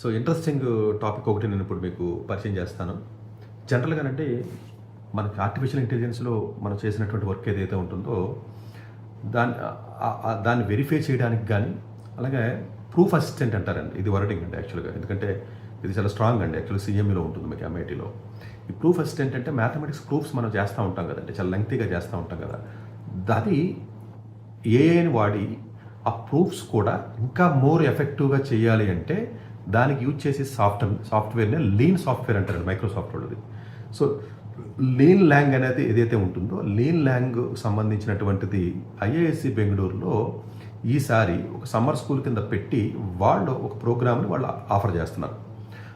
So interesting topic ఒకటి నేను ఇప్పుడు మీకు పరిచయం చేస్తాను. జనరల్‌గానంటే మనకి ఆర్టిఫిషియల్ ఇంటెలిజెన్స్‌లో మనం చేసినటువంటి వర్క్ ఏదైతే ఉంటుందో దాన్ని వెరిఫై చేయడానికి గానీ, అలాగే ప్రూఫ్ అసిస్టెంట్ అంటారండి. ఇది వర్డింగ్ అండి యాక్చువల్‌గా. ఎందుకంటే ఇది చాలా స్ట్రాంగ్ అండి. యాక్చువల్‌గా సీఎంఈలో ఉంటుంది మీకు ఎంఐటీలో. ఈ ప్రూఫ్ అసిస్టెంట్ అంటే మ్యాథమెటిక్స్ ప్రూఫ్స్ మనం చేస్తూ ఉంటాం కదండీ. చాలా లెంగ్తీగా చేస్తూ ఉంటాం కదా! అది ఏఐని వాడి ఆ ప్రూఫ్స్ కూడా ఇంకా మోర్ ఎఫెక్టివ్‌గా చేయాలి అంటే దానికి యూజ్ చేసే సాఫ్ట్‌వేర్‌నే లీన్ సాఫ్ట్‌వేర్ అంటారండి మైక్రోసాఫ్ట్ వాళ్ళది. సో లీన్ ల్యాంగ్ అనేది ఏదైతే ఉంటుందో లీన్ ల్యాంగ్ సంబంధించినటువంటిది ఐఐఎస్సి బెంగుళూరులో ఈసారి ఒక సమ్మర్ స్కూల్ కింద పెట్టి వాళ్ళు ఒక ప్రోగ్రామ్‌ని వాళ్ళు ఆఫర్ చేస్తున్నారు.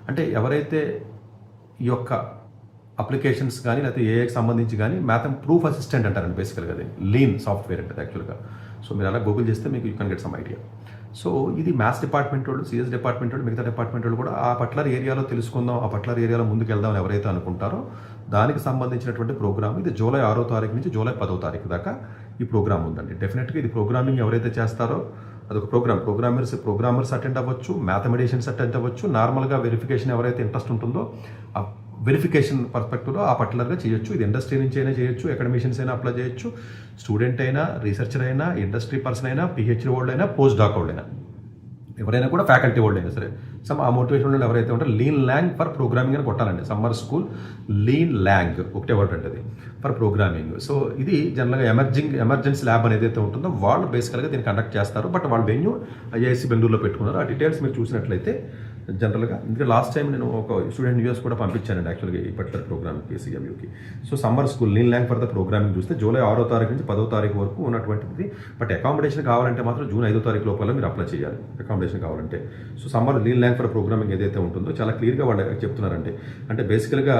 అంటే ఎవరైతే ఈ యొక్క అప్లికేషన్స్ కానీ లేకపోతే ఏఐకి సంబంధించి కానీ ప్రూఫ్ అసిస్టెంట్ అంటారండి బేసికల్‌గా అది. లీన్ సాఫ్ట్‌వేర్ అంటది యాక్చువల్‌గా. సో మీరు అలా గూగుల్ చేస్తే మీకు you can get some idea. So ఇది మ్యాథ్స్ డిపార్ట్మెంట్ వాళ్ళు, సిఎస్ డిపార్ట్మెంట్ వాళ్ళు, మిగతా డిపార్ట్మెంట్ వాళ్ళు కూడా ఆ పర్టికులర్ ఏరియాలో తెలుసుకుందాం, ఆ పర్టికులర్ ఏరియాలో ముందుకెళ్దాం అని ఎవరైతే అనుకుంటారో దానికి సంబంధించినటువంటి ప్రోగ్రామ్ ఇది జూలై 6వ తారీఖు నుంచి జూలై 10వ తారీఖు దాకా ఈ ప్రోగ్రామ్ ఉందండి. డెఫినెట్గా ఇది ప్రోగ్రామింగ్ ఎవరైతే చేస్తారో అదొక ప్రోగ్రామర్స్ అటెండ్ అవ్వచ్చు, మ్యాథమెటిషియన్స్ అటెండ్ అవ్వచ్చు, నార్మల్గా వెరిఫికేషన్ ఎవరైతే ఇంట్రెస్ట్ ఉంటుందో ఆ వెరిఫికేషన్ పర్స్పెక్టివ్లో ఆ పర్టికులర్గా చేయొచ్చు. ఇది ఇండస్ట్రీ నుంచి అయినా చేయొచ్చు, అకాడమిషియన్స్ అయినా అప్లై చేయొచ్చు, స్టూడెంట్ అయినా, రీసెర్చర్ అయినా, ఇండస్ట్రీ పర్సన్ అయినా, పిహెచ్డి హోల్డర్ అయినా, పోస్ట్ డాక్ హోల్డర్ అయినా, ఎవరైనా కూడా ఫ్యాకల్టీ హోల్డర్ అయినా సరే. ఆ మోటివేషన్ ఎవరైతే ఉంటారో లీన్ ల్యాంగ్ ఫర్ ప్రోగ్రామింగ్ అని కొట్టాలండి. సమ్మర్ స్కూల్ లీన్ ల్యాంగ్ ఒకటే వర్డ్ అంటది ఫర్ ప్రోగ్రామింగ్. సో ఇది జనరల్గా ఎమర్జెన్సీ ల్యాబ్ అనేది ఏదైతే ఉంటుందో వాళ్ళు బేసికల్గా దీన్ని కండక్ట్ చేస్తారు. బట్ వాళ్ళ వెన్యూ ఐఐఎస్సి బెంగళూరులో పెట్టుకున్నారు. ఆ డీటెయిల్స్ మీరు చూసినట్లయితే జనరల్గా ఎందుకంటే లాస్ట్ టైం నేను ఒక స్టూడెంట్ న్యూస్ కూడా పంపించానండి యాక్చువల్గా ఈ పర్టికులర్ ప్రోగ్రామ్కి సిఎంయూకి. So summer school lean lang for the programming చూస్తే జూలై 6వ తారీఖు నుంచి 10వ తారీఖు వరకు ఉన్నటువంటిది. బట్ అకామిడేషన్ కావాలంటే మాత్రం జూన్ 5వ తారీఖు లోపల మీరు అప్లై చేయాలి అకామిడేషన్ కావాలంటే. So summer lean lang for programming ఏదైతే ఉంటుందో చాలా క్లియర్గా వాళ్ళు చెప్తున్నారంటే అంటే బేసికల్గా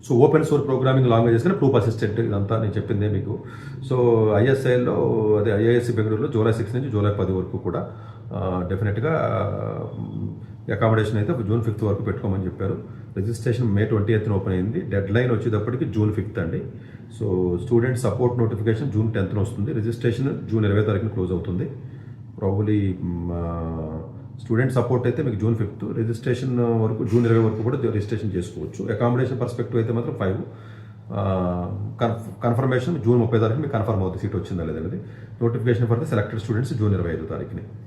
so open source programming languages కానీ ప్రూఫ్ అసిస్టెంట్ ఇదంతా నేను చెప్పిందే మీకు. సో ఐఎస్ఐలో అదే ఐఐఎస్సి బెంగళూరులో జూలై 6 నుంచి జూలై 10 వరకు కూడా డెఫినెట్గా అకామిడేషన్ అయితే జూన్ 5 వరకు పెట్టుకోమని చెప్పారు. రిజిస్ట్రేషన్ మే 28న ఓపెన్ అయింది. డెడ్ లైన్ వచ్చేటప్పటికి జూన్ 5 అండి. So student support notification June 10న వస్తుంది. రిజిస్ట్రేషన్ జూన్ 20 తారీఖున క్లోజ్ అవుతుంది. ప్రాబబ్లీ స్టూడెంట్ సపోర్ట్ అయితే మీకు జూన్ 5, రిజిస్ట్రేషన్ వరకు జూన్ 20 వరకు కూడా రిజిస్ట్రేషన్ చేసుకోవచ్చు. అకామిడేషన్ పర్స్పెక్టివ్ అయితే మాత్రం 5, కన్ఫర్మేషన్ జూన్ 30 తారీఖు మీకు కన్ఫర్మ్ అవుతుంది సీట్ వచ్చిందా లేదనేది. Notification for the selected students June 25 తారీఖుని.